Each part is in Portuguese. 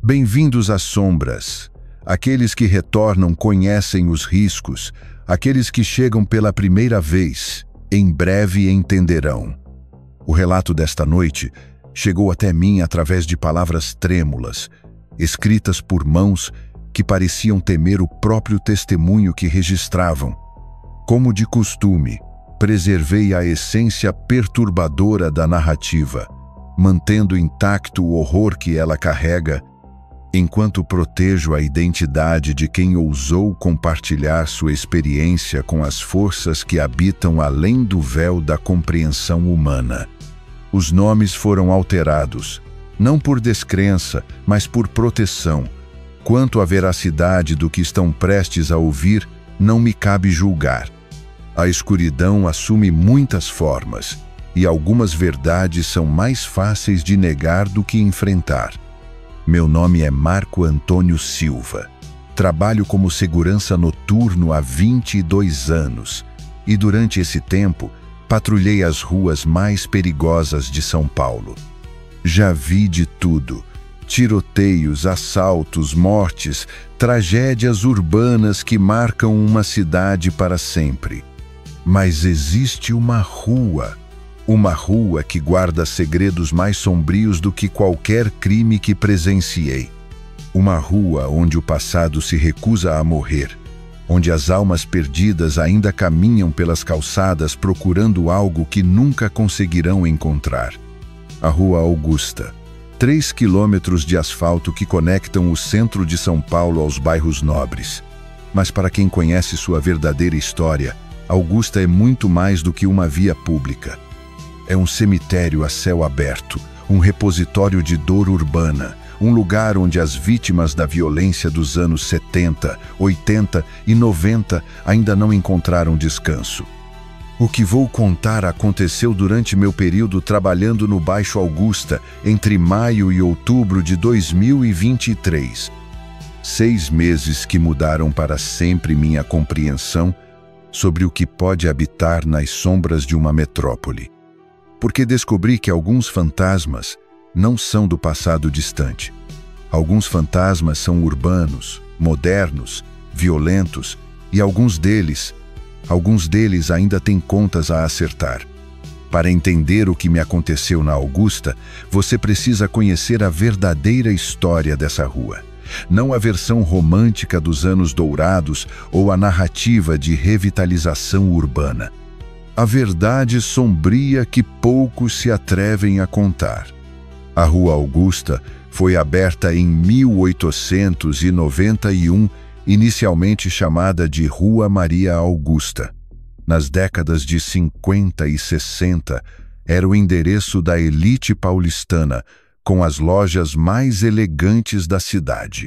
Bem-vindos às sombras. Aqueles que retornam conhecem os riscos. Aqueles que chegam pela primeira vez, em breve entenderão. O relato desta noite chegou até mim através de palavras trêmulas, escritas por mãos que pareciam temer o próprio testemunho que registravam. Como de costume, preservei a essência perturbadora da narrativa, mantendo intacto o horror que ela carrega, enquanto protejo a identidade de quem ousou compartilhar sua experiência com as forças que habitam além do véu da compreensão humana. Os nomes foram alterados, não por descrença, mas por proteção. Quanto à veracidade do que estão prestes a ouvir, não me cabe julgar. A escuridão assume muitas formas, e algumas verdades são mais fáceis de negar do que enfrentar. Meu nome é Marco Antônio Silva. Trabalho como segurança noturno há 22 anos, e durante esse tempo, patrulhei as ruas mais perigosas de São Paulo. Já vi de tudo: tiroteios, assaltos, mortes, tragédias urbanas que marcam uma cidade para sempre. Mas existe uma rua que guarda segredos mais sombrios do que qualquer crime que presenciei. Uma rua onde o passado se recusa a morrer, onde as almas perdidas ainda caminham pelas calçadas procurando algo que nunca conseguirão encontrar. A Rua Augusta. 3 quilômetros de asfalto que conectam o centro de São Paulo aos bairros nobres. Mas para quem conhece sua verdadeira história, Augusta é muito mais do que uma via pública. É um cemitério a céu aberto, um repositório de dor urbana, um lugar onde as vítimas da violência dos anos 70, 80 e 90 ainda não encontraram descanso. O que vou contar aconteceu durante meu período trabalhando no Baixo Augusta, entre maio e outubro de 2023. 6 meses que mudaram para sempre minha compreensão sobre o que pode habitar nas sombras de uma metrópole. Porque descobri que alguns fantasmas não são do passado distante. Alguns fantasmas são urbanos, modernos, violentos, e alguns deles ainda têm contas a acertar. Para entender o que me aconteceu na Augusta, você precisa conhecer a verdadeira história dessa rua. Não a versão romântica dos anos dourados ou a narrativa de revitalização urbana. A verdade sombria que poucos se atrevem a contar. A Rua Augusta foi aberta em 1891, inicialmente chamada de Rua Maria Augusta. Nas décadas de 50 e 60, era o endereço da elite paulistana, com as lojas mais elegantes da cidade.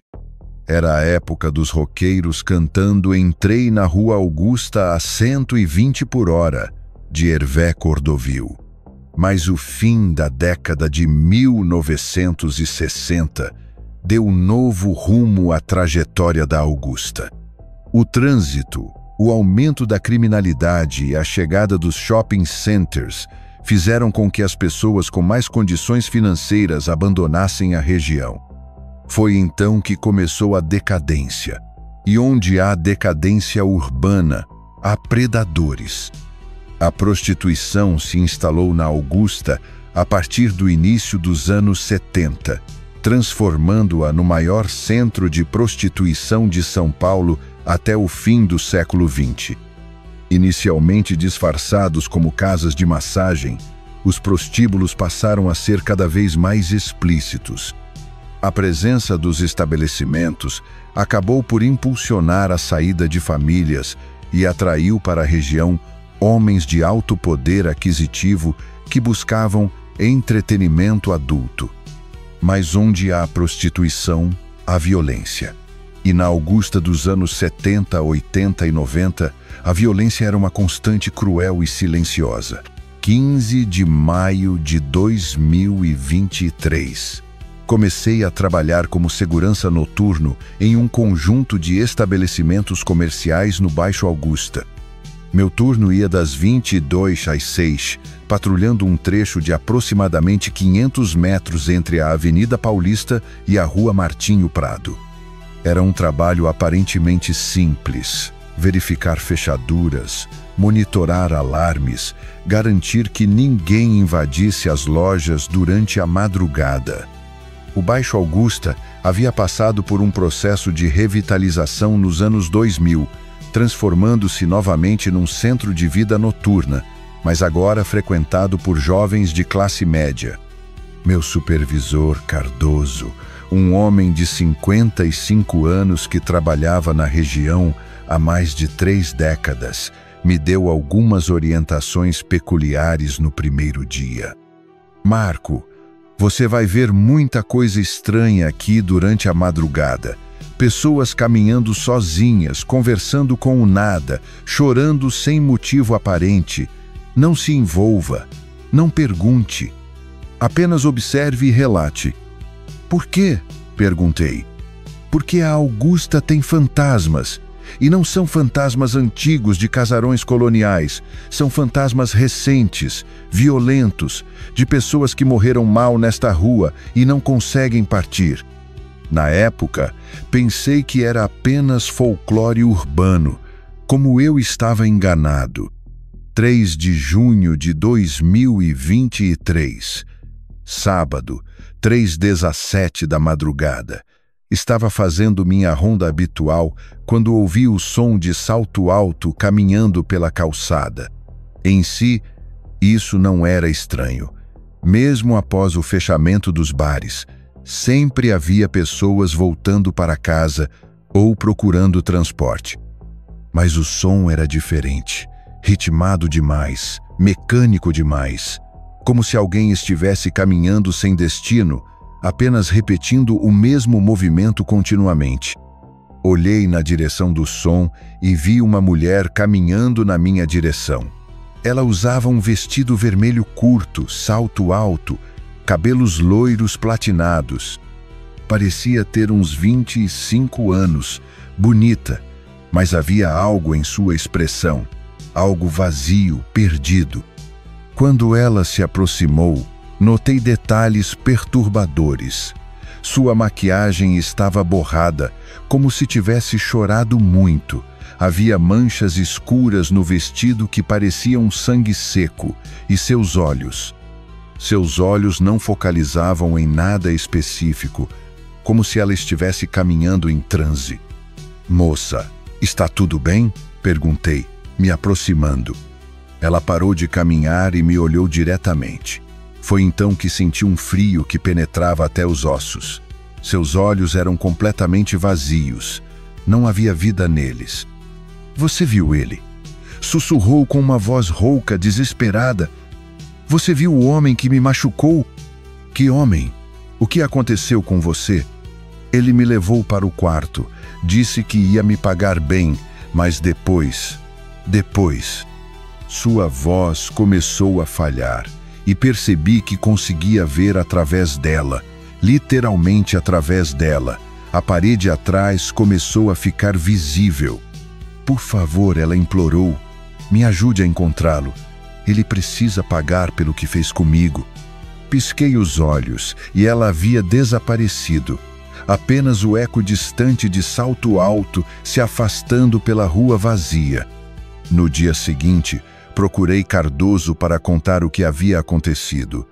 Era a época dos roqueiros cantando Entrei na Rua Augusta a 120 por hora, de Hervé Cordovil. Mas o fim da década de 1960 deu novo rumo à trajetória da Augusta. O trânsito, o aumento da criminalidade e a chegada dos shopping centers fizeram com que as pessoas com mais condições financeiras abandonassem a região. Foi então que começou a decadência. E onde há decadência urbana, há predadores. A prostituição se instalou na Augusta a partir do início dos anos 70, transformando-a no maior centro de prostituição de São Paulo até o fim do século XX. Inicialmente disfarçados como casas de massagem, os prostíbulos passaram a ser cada vez mais explícitos. A presença dos estabelecimentos acabou por impulsionar a saída de famílias e atraiu para a região homens de alto poder aquisitivo que buscavam entretenimento adulto. Mas onde há prostituição, há violência. E na Augusta dos anos 70, 80 e 90, a violência era uma constante cruel e silenciosa. 15 de maio de 2023. Comecei a trabalhar como segurança noturno em um conjunto de estabelecimentos comerciais no Baixo Augusta. Meu turno ia das 22 às 6, patrulhando um trecho de aproximadamente 500 metros entre a Avenida Paulista e a Rua Martinho Prado. Era um trabalho aparentemente simples: verificar fechaduras, monitorar alarmes, garantir que ninguém invadisse as lojas durante a madrugada. O Baixo Augusta havia passado por um processo de revitalização nos anos 2000, transformando-se novamente num centro de vida noturna, mas agora frequentado por jovens de classe média. Meu supervisor, Cardoso, um homem de 55 anos que trabalhava na região há mais de 3 décadas, me deu algumas orientações peculiares no primeiro dia. Marco, você vai ver muita coisa estranha aqui durante a madrugada. Pessoas caminhando sozinhas, conversando com o nada, chorando sem motivo aparente. Não se envolva, não pergunte. Apenas observe e relate. Por quê? Perguntei. Porque a Augusta tem fantasmas. E não são fantasmas antigos de casarões coloniais. São fantasmas recentes, violentos, de pessoas que morreram mal nesta rua e não conseguem partir. Na época, pensei que era apenas folclore urbano, como eu estava enganado. 3 de junho de 2023. Sábado, 3h17 da madrugada. Estava fazendo minha ronda habitual quando ouvi o som de salto alto caminhando pela calçada. Em si, isso não era estranho. Mesmo após o fechamento dos bares, sempre havia pessoas voltando para casa ou procurando transporte. Mas o som era diferente, ritmado demais, mecânico demais, como se alguém estivesse caminhando sem destino, apenas repetindo o mesmo movimento continuamente. Olhei na direção do som e vi uma mulher caminhando na minha direção. Ela usava um vestido vermelho curto, salto alto, cabelos loiros platinados. Parecia ter uns 25 anos, bonita, mas havia algo em sua expressão, algo vazio, perdido. Quando ela se aproximou, notei detalhes perturbadores. Sua maquiagem estava borrada, como se tivesse chorado muito. Havia manchas escuras no vestido que pareciam sangue seco, e seus olhos não focalizavam em nada específico, como se ela estivesse caminhando em transe. "Moça, está tudo bem?" perguntei, me aproximando. Ela parou de caminhar e me olhou diretamente. Foi então que senti um frio que penetrava até os ossos. Seus olhos eram completamente vazios. Não havia vida neles. "Você viu ele?" Sussurrou com uma voz rouca, desesperada. "Você viu o homem que me machucou?" "Que homem? O que aconteceu com você?" "Ele me levou para o quarto. Disse que ia me pagar bem, mas depois... Sua voz começou a falhar e percebi que conseguia ver através dela, literalmente através dela. A parede atrás começou a ficar visível. "Por favor", ela implorou, "me ajude a encontrá-lo. Ele precisa pagar pelo que fez comigo." Pisquei os olhos e ela havia desaparecido. Apenas o eco distante de salto alto se afastando pela rua vazia. No dia seguinte, procurei Cardoso para contar o que havia acontecido.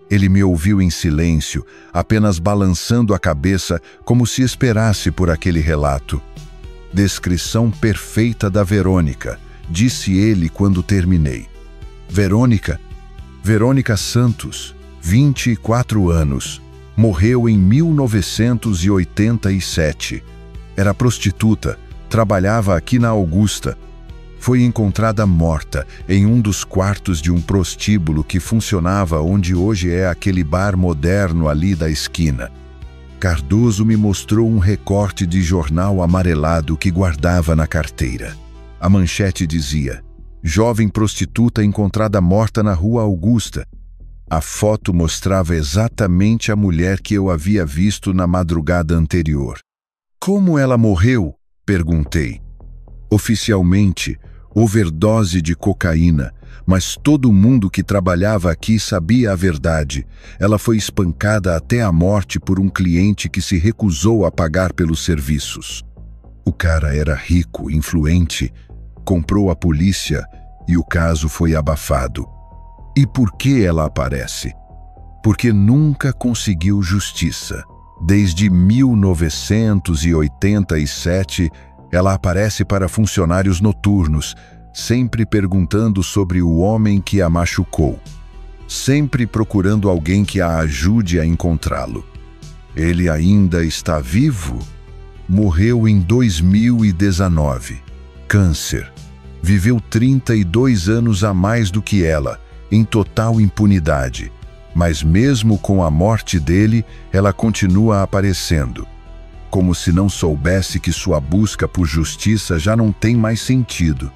Ele me ouviu em silêncio, apenas balançando a cabeça como se esperasse por aquele relato. "Descrição perfeita da Verônica", disse ele quando terminei. Verônica Santos, 24 anos, morreu em 1987. Era prostituta, trabalhava aqui na Augusta. Foi encontrada morta em um dos quartos de um prostíbulo que funcionava onde hoje é aquele bar moderno ali da esquina. Cardoso me mostrou um recorte de jornal amarelado que guardava na carteira. A manchete dizia: "Jovem prostituta encontrada morta na Rua Augusta." A foto mostrava exatamente a mulher que eu havia visto na madrugada anterior. "Como ela morreu?" perguntei. "Oficialmente, Overdose de cocaína, mas todo mundo que trabalhava aqui sabia a verdade. Ela foi espancada até a morte por um cliente que se recusou a pagar pelos serviços. O cara era rico, influente, comprou a polícia e o caso foi abafado. E por que ela aparece? Porque nunca conseguiu justiça. Desde 1987, ela aparece para funcionários noturnos, sempre perguntando sobre o homem que a machucou, sempre procurando alguém que a ajude a encontrá-lo. Ele ainda está vivo? Morreu em 2019. Câncer. Viveu 32 anos a mais do que ela, em total impunidade. Mas mesmo com a morte dele, ela continua aparecendo, como se não soubesse que sua busca por justiça já não tem mais sentido.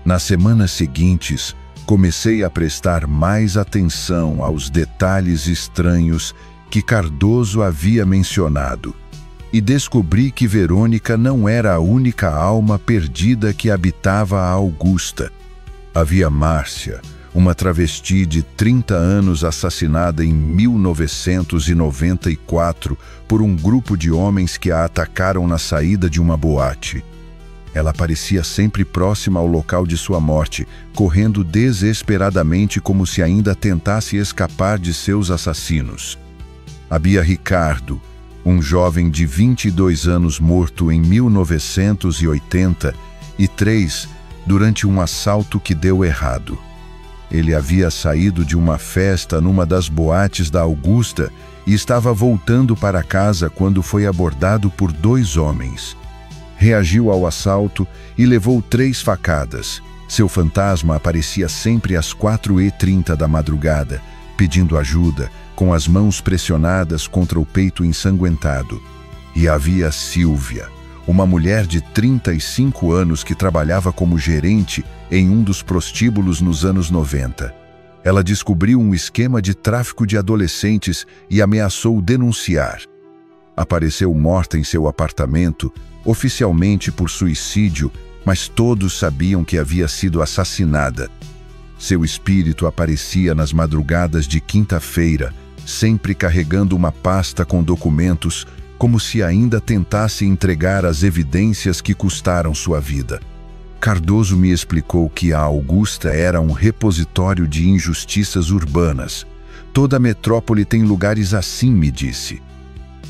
Nas semanas seguintes, comecei a prestar mais atenção aos detalhes estranhos que Cardoso havia mencionado e descobri que Verônica não era a única alma perdida que habitava a Augusta. Havia Márcia, uma travesti de 30 anos assassinada em 1994 por um grupo de homens que a atacaram na saída de uma boate. Ela parecia sempre próxima ao local de sua morte, correndo desesperadamente como se ainda tentasse escapar de seus assassinos. Havia Ricardo, um jovem de 22 anos morto em 1983 durante um assalto que deu errado. Ele havia saído de uma festa numa das boates da Augusta e estava voltando para casa quando foi abordado por 2 homens. Reagiu ao assalto e levou 3 facadas. Seu fantasma aparecia sempre às 4h30 da madrugada, pedindo ajuda, com as mãos pressionadas contra o peito ensanguentado. E havia Silvia, uma mulher de 35 anos que trabalhava como gerente em um dos prostíbulos nos anos 90. Ela descobriu um esquema de tráfico de adolescentes e ameaçou denunciar. Apareceu morta em seu apartamento, oficialmente por suicídio, mas todos sabiam que havia sido assassinada. Seu espírito aparecia nas madrugadas de quinta-feira, sempre carregando uma pasta com documentos, como se ainda tentasse entregar as evidências que custaram sua vida. Cardoso me explicou que a Augusta era um repositório de injustiças urbanas. Toda a metrópole tem lugares assim, me disse.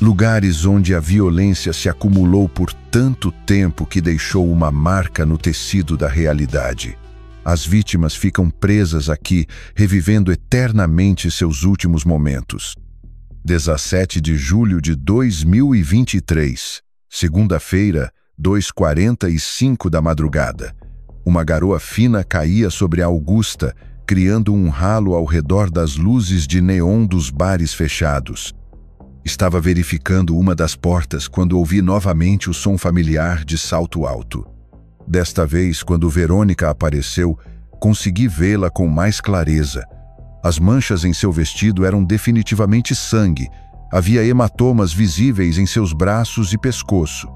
Lugares onde a violência se acumulou por tanto tempo que deixou uma marca no tecido da realidade. As vítimas ficam presas aqui, revivendo eternamente seus últimos momentos. 17 de julho de 2023, segunda-feira, 2h45 da madrugada. Uma garoa fina caía sobre a Augusta, criando um ralo ao redor das luzes de neon dos bares fechados. Estava verificando uma das portas quando ouvi novamente o som familiar de salto alto. Desta vez, quando Verônica apareceu, consegui vê-la com mais clareza. As manchas em seu vestido eram definitivamente sangue. Havia hematomas visíveis em seus braços e pescoço.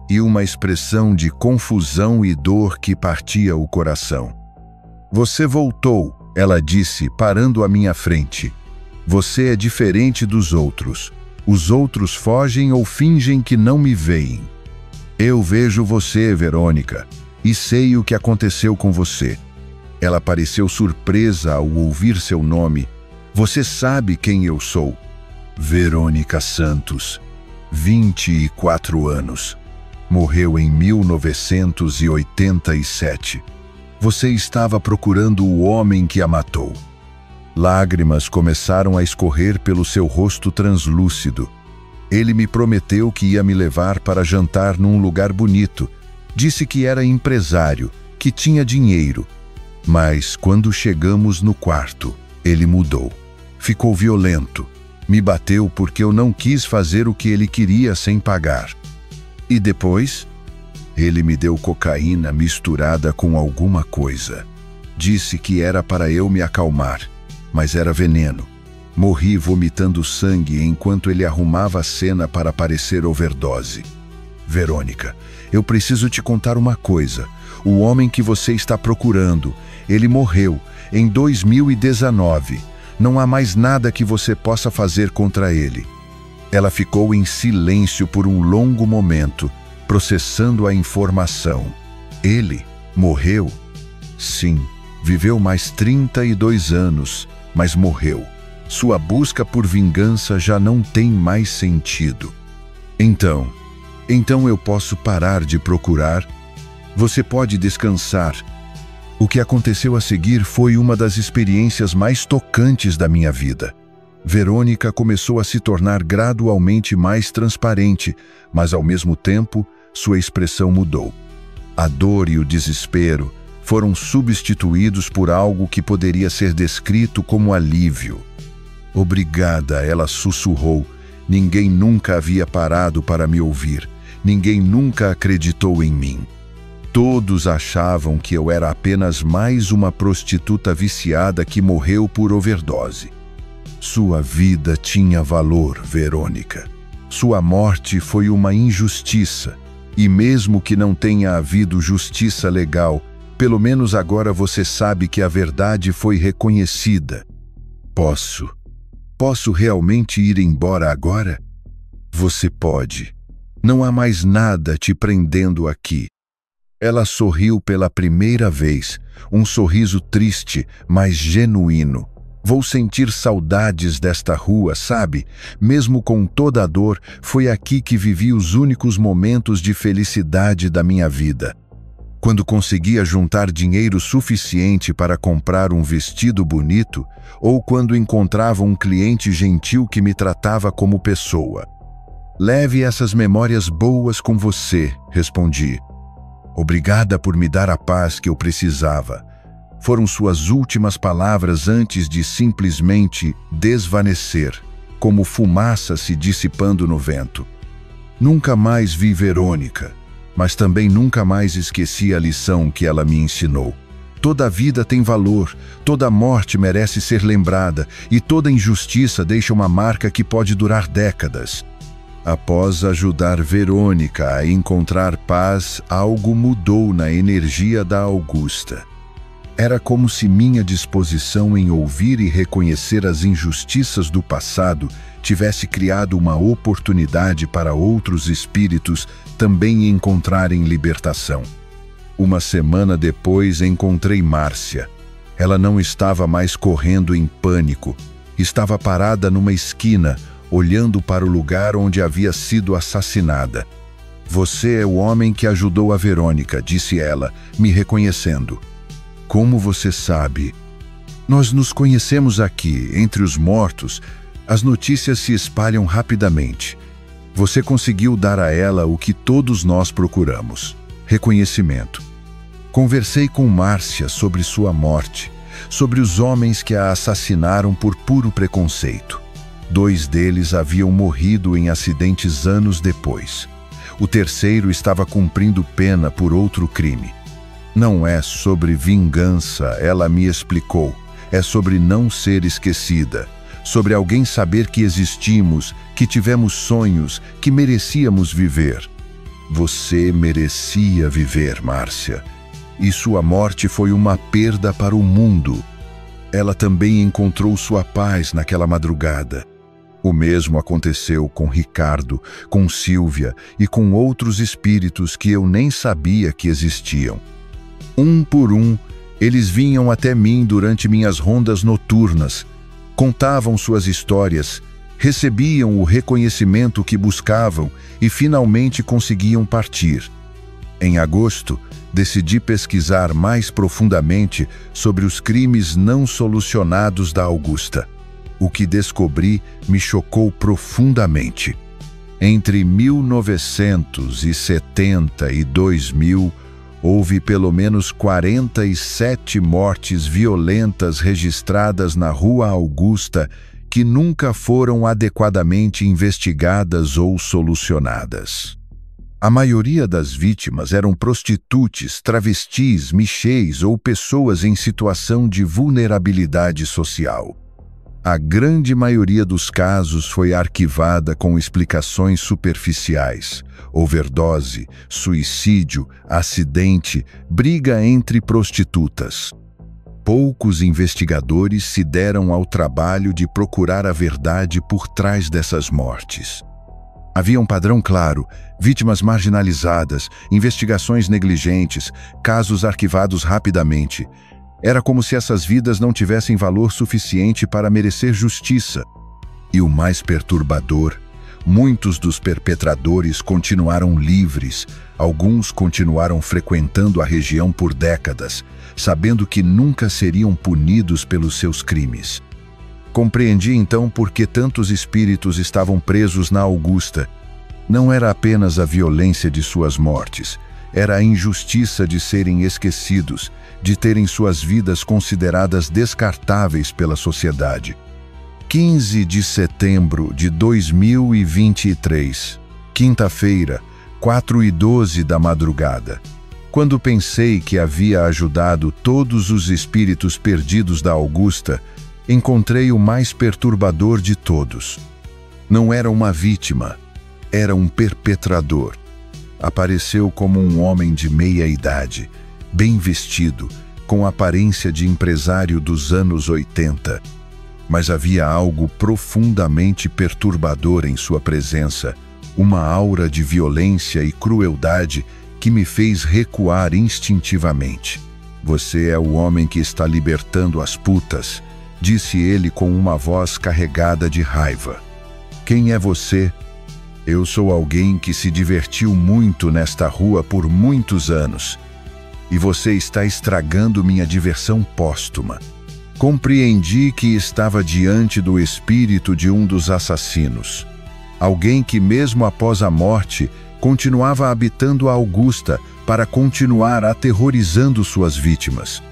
E uma expressão de confusão e dor que partia o coração. "Você voltou", ela disse, parando à minha frente. "Você é diferente dos outros. Os outros fogem ou fingem que não me veem. Eu vejo você, Verônica, e sei o que aconteceu com você." Ela pareceu surpresa ao ouvir seu nome. "Você sabe quem eu sou." Verônica Santos, 24 anos. Morreu em 1987. Você estava procurando o homem que a matou. Lágrimas começaram a escorrer pelo seu rosto translúcido. Ele me prometeu que ia me levar para jantar num lugar bonito. Disse que era empresário, que tinha dinheiro. Mas quando chegamos no quarto, ele mudou. Ficou violento. Me bateu porque eu não quis fazer o que ele queria sem pagar. E depois, ele me deu cocaína misturada com alguma coisa. Disse que era para eu me acalmar, mas era veneno. Morri vomitando sangue enquanto ele arrumava a cena para parecer overdose. Verônica, eu preciso te contar uma coisa. O homem que você está procurando, ele morreu em 2019. Não há mais nada que você possa fazer contra ele. Ela ficou em silêncio por um longo momento, processando a informação. Ele morreu? Sim, viveu mais 32 anos, mas morreu. Sua busca por vingança já não tem mais sentido. Então eu posso parar de procurar? Você pode descansar. O que aconteceu a seguir foi uma das experiências mais tocantes da minha vida. Verônica começou a se tornar gradualmente mais transparente, mas ao mesmo tempo, sua expressão mudou. A dor e o desespero foram substituídos por algo que poderia ser descrito como alívio. Obrigada, ela sussurrou. Ninguém nunca havia parado para me ouvir. Ninguém nunca acreditou em mim. Todos achavam que eu era apenas mais uma prostituta viciada que morreu por overdose. Sua vida tinha valor, Verônica. Sua morte foi uma injustiça. E mesmo que não tenha havido justiça legal, pelo menos agora você sabe que a verdade foi reconhecida. Posso realmente ir embora agora? Você pode. Não há mais nada te prendendo aqui. Ela sorriu pela primeira vez, um sorriso triste, mas genuíno. Vou sentir saudades desta rua, sabe? Mesmo com toda a dor, foi aqui que vivi os únicos momentos de felicidade da minha vida. Quando conseguia juntar dinheiro suficiente para comprar um vestido bonito, ou quando encontrava um cliente gentil que me tratava como pessoa. Leve essas memórias boas com você, respondi. Obrigada por me dar a paz que eu precisava. Foram suas últimas palavras antes de simplesmente desvanecer, como fumaça se dissipando no vento. Nunca mais vi Verônica, mas também nunca mais esqueci a lição que ela me ensinou. Toda vida tem valor, toda morte merece ser lembrada e toda injustiça deixa uma marca que pode durar décadas. Após ajudar Verônica a encontrar paz, algo mudou na energia da Augusta. Era como se minha disposição em ouvir e reconhecer as injustiças do passado tivesse criado uma oportunidade para outros espíritos também encontrarem libertação. Uma semana depois encontrei Márcia. Ela não estava mais correndo em pânico. Estava parada numa esquina, olhando para o lugar onde havia sido assassinada. Você é o homem que ajudou a Verônica, disse ela, me reconhecendo. Como você sabe? Nós nos conhecemos aqui, entre os mortos. As notícias se espalham rapidamente. Você conseguiu dar a ela o que todos nós procuramos: reconhecimento. Conversei com Márcia sobre sua morte, sobre os homens que a assassinaram por puro preconceito. 2 deles haviam morrido em acidentes anos depois. O terceiro estava cumprindo pena por outro crime. Não é sobre vingança, ela me explicou. É sobre não ser esquecida. Sobre alguém saber que existimos, que tivemos sonhos, que merecíamos viver. Você merecia viver, Márcia. E sua morte foi uma perda para o mundo. Ela também encontrou sua paz naquela madrugada. O mesmo aconteceu com Ricardo, com Sílvia e com outros espíritos que eu nem sabia que existiam. Um por um, eles vinham até mim durante minhas rondas noturnas, contavam suas histórias, recebiam o reconhecimento que buscavam e finalmente conseguiam partir. Em agosto, decidi pesquisar mais profundamente sobre os crimes não solucionados da Augusta. O que descobri me chocou profundamente. Entre 1970 e 2000, houve pelo menos 47 mortes violentas registradas na Rua Augusta que nunca foram adequadamente investigadas ou solucionadas. A maioria das vítimas eram prostitutes, travestis, michês ou pessoas em situação de vulnerabilidade social. A grande maioria dos casos foi arquivada com explicações superficiais: overdose, suicídio, acidente, briga entre prostitutas. Poucos investigadores se deram ao trabalho de procurar a verdade por trás dessas mortes. Havia um padrão claro: vítimas marginalizadas, investigações negligentes, casos arquivados rapidamente. Era como se essas vidas não tivessem valor suficiente para merecer justiça. E o mais perturbador: muitos dos perpetradores continuaram livres, alguns continuaram frequentando a região por décadas, sabendo que nunca seriam punidos pelos seus crimes. Compreendi então por que tantos espíritos estavam presos na Augusta. Não era apenas a violência de suas mortes, era a injustiça de serem esquecidos, de terem suas vidas consideradas descartáveis pela sociedade. 15 de setembro de 2023, quinta-feira, 4:12 da madrugada. Quando pensei que havia ajudado todos os espíritos perdidos da Augusta, encontrei o mais perturbador de todos. Não era uma vítima, era um perpetrador. Apareceu como um homem de meia-idade, bem vestido, com aparência de empresário dos anos 80. Mas havia algo profundamente perturbador em sua presença, uma aura de violência e crueldade que me fez recuar instintivamente. "Você é o homem que está libertando as putas", disse ele com uma voz carregada de raiva. "Quem é você?" "Eu sou alguém que se divertiu muito nesta rua por muitos anos. E você está estragando minha diversão póstuma." Compreendi que estava diante do espírito de um dos assassinos. Alguém que, mesmo após a morte, continuava habitando a Augusta para continuar aterrorizando suas vítimas.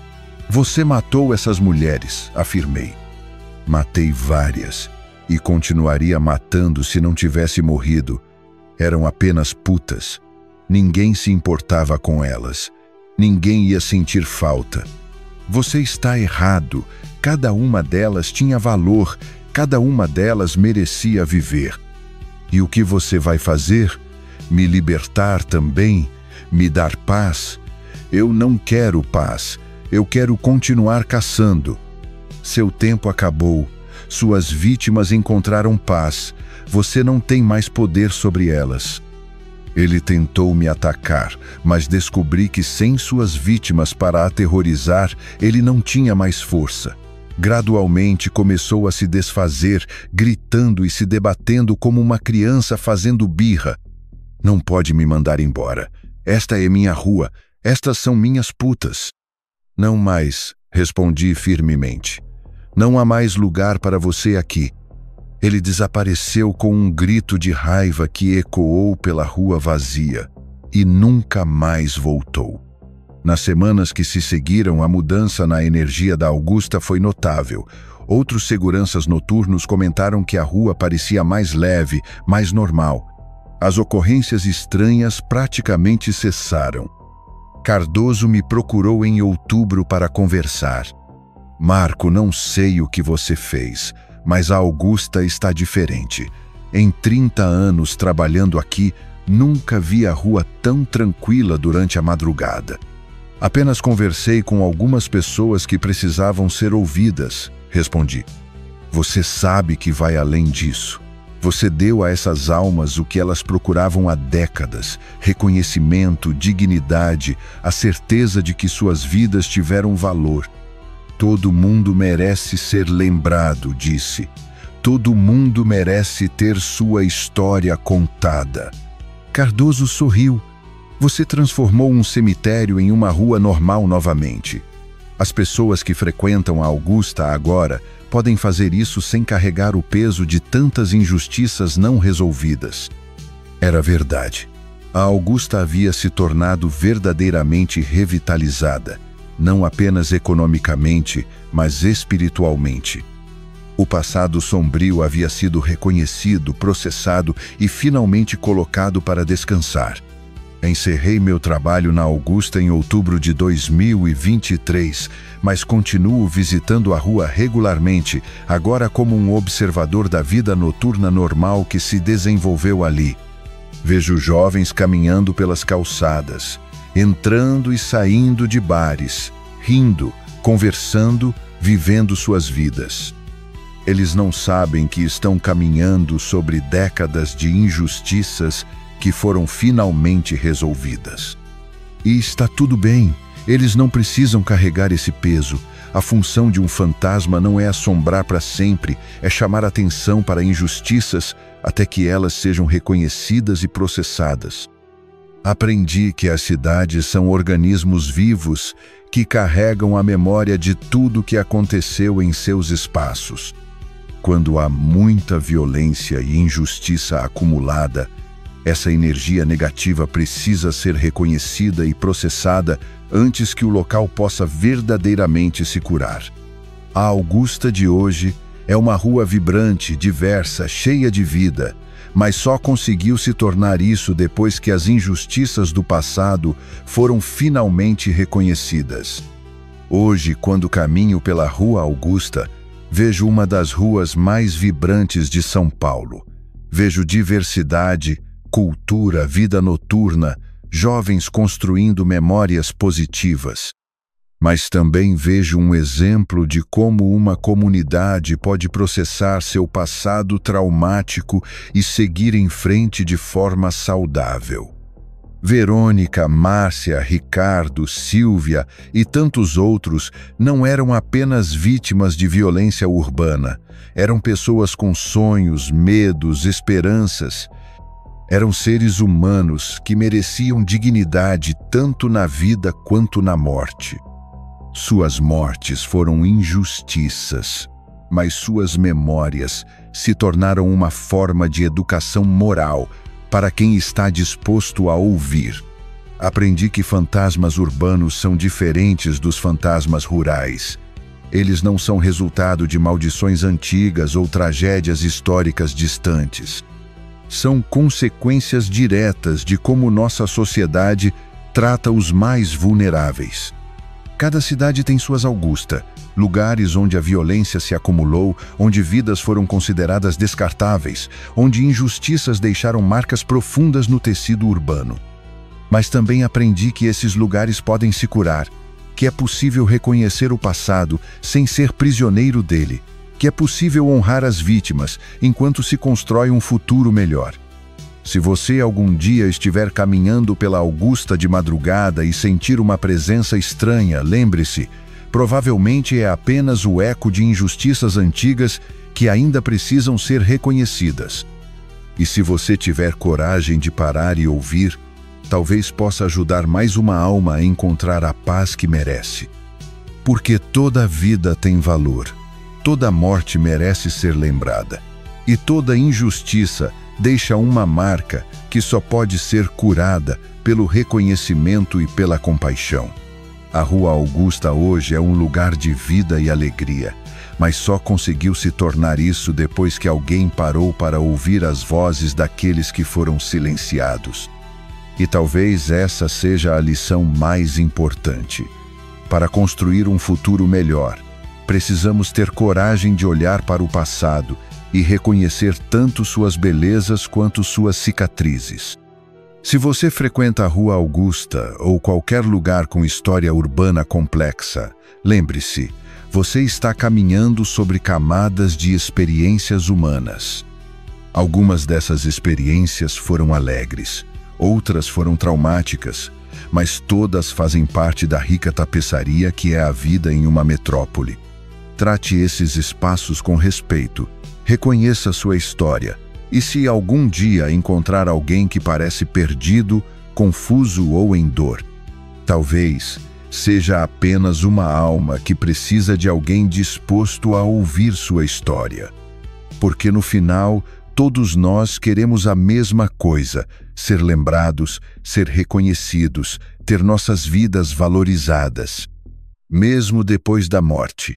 "Você matou essas mulheres", afirmei. "Matei várias, e continuaria matando se não tivesse morrido. Eram apenas putas. Ninguém se importava com elas. Ninguém ia sentir falta." "Você está errado. Cada uma delas tinha valor. Cada uma delas merecia viver." "E o que você vai fazer? Me libertar também? Me dar paz?" "Eu não quero paz. Eu quero continuar caçando." "Seu tempo acabou. Suas vítimas encontraram paz. Você não tem mais poder sobre elas." Ele tentou me atacar, mas descobri que sem suas vítimas para aterrorizar, ele não tinha mais força. Gradualmente começou a se desfazer, gritando e se debatendo como uma criança fazendo birra. "Não pode me mandar embora. Esta é minha rua. Estas são minhas putas." "Não mais", respondi firmemente. "Não há mais lugar para você aqui." Ele desapareceu com um grito de raiva que ecoou pela rua vazia e nunca mais voltou. Nas semanas que se seguiram, a mudança na energia da Augusta foi notável. Outros seguranças noturnos comentaram que a rua parecia mais leve, mais normal. As ocorrências estranhas praticamente cessaram. Cardoso me procurou em outubro para conversar. "Marco, não sei o que você fez, mas a Augusta está diferente. Em 30 anos trabalhando aqui, nunca vi a rua tão tranquila durante a madrugada." "Apenas conversei com algumas pessoas que precisavam ser ouvidas", respondi. "Você sabe que vai além disso. Você deu a essas almas o que elas procuravam há décadas: reconhecimento, dignidade, a certeza de que suas vidas tiveram valor. Todo mundo merece ser lembrado", disse. "Todo mundo merece ter sua história contada." Cardoso sorriu. "Você transformou um cemitério em uma rua normal novamente. As pessoas que frequentam a Augusta agora podem fazer isso sem carregar o peso de tantas injustiças não resolvidas." Era verdade. A Augusta havia se tornado verdadeiramente revitalizada. Não apenas economicamente, mas espiritualmente. O passado sombrio havia sido reconhecido, processado e finalmente colocado para descansar. Encerrei meu trabalho na Augusta em outubro de 2023, mas continuo visitando a rua regularmente, agora como um observador da vida noturna normal que se desenvolveu ali. Vejo jovens caminhando pelas calçadas, entrando e saindo de bares, rindo, conversando, vivendo suas vidas. Eles não sabem que estão caminhando sobre décadas de injustiças que foram finalmente resolvidas. E está tudo bem, eles não precisam carregar esse peso. A função de um fantasma não é assombrar para sempre, é chamar atenção para injustiças até que elas sejam reconhecidas e processadas. Aprendi que as cidades são organismos vivos que carregam a memória de tudo que aconteceu em seus espaços. Quando há muita violência e injustiça acumulada, essa energia negativa precisa ser reconhecida e processada antes que o local possa verdadeiramente se curar. A Augusta de hoje é uma rua vibrante, diversa, cheia de vida, mas só conseguiu se tornar isso depois que as injustiças do passado foram finalmente reconhecidas. Hoje, quando caminho pela Rua Augusta, vejo uma das ruas mais vibrantes de São Paulo. Vejo diversidade, cultura, vida noturna, jovens construindo memórias positivas. Mas também vejo um exemplo de como uma comunidade pode processar seu passado traumático e seguir em frente de forma saudável. Verônica, Márcia, Ricardo, Silvia e tantos outros não eram apenas vítimas de violência urbana. Eram pessoas com sonhos, medos, esperanças. Eram seres humanos que mereciam dignidade tanto na vida quanto na morte. Suas mortes foram injustiças, mas suas memórias se tornaram uma forma de educação moral para quem está disposto a ouvir. Aprendi que fantasmas urbanos são diferentes dos fantasmas rurais. Eles não são resultado de maldições antigas ou tragédias históricas distantes. São consequências diretas de como nossa sociedade trata os mais vulneráveis. Cada cidade tem suas Augusta, lugares onde a violência se acumulou, onde vidas foram consideradas descartáveis, onde injustiças deixaram marcas profundas no tecido urbano. Mas também aprendi que esses lugares podem se curar, que é possível reconhecer o passado sem ser prisioneiro dele, que é possível honrar as vítimas enquanto se constrói um futuro melhor. Se você algum dia estiver caminhando pela Augusta de madrugada e sentir uma presença estranha, lembre-se, provavelmente é apenas o eco de injustiças antigas que ainda precisam ser reconhecidas. E se você tiver coragem de parar e ouvir, talvez possa ajudar mais uma alma a encontrar a paz que merece. Porque toda vida tem valor, toda morte merece ser lembrada, e toda injustiça deixa uma marca que só pode ser curada pelo reconhecimento e pela compaixão. A Rua Augusta hoje é um lugar de vida e alegria, mas só conseguiu se tornar isso depois que alguém parou para ouvir as vozes daqueles que foram silenciados. E talvez essa seja a lição mais importante. Para construir um futuro melhor, precisamos ter coragem de olhar para o passado e reconhecer tanto suas belezas quanto suas cicatrizes. Se você frequenta a Rua Augusta ou qualquer lugar com história urbana complexa, lembre-se, você está caminhando sobre camadas de experiências humanas. Algumas dessas experiências foram alegres, outras foram traumáticas, mas todas fazem parte da rica tapeçaria que é a vida em uma metrópole. Trate esses espaços com respeito, reconheça sua história, e se algum dia encontrar alguém que parece perdido, confuso ou em dor, talvez seja apenas uma alma que precisa de alguém disposto a ouvir sua história. Porque no final, todos nós queremos a mesma coisa: ser lembrados, ser reconhecidos, ter nossas vidas valorizadas. Mesmo depois da morte,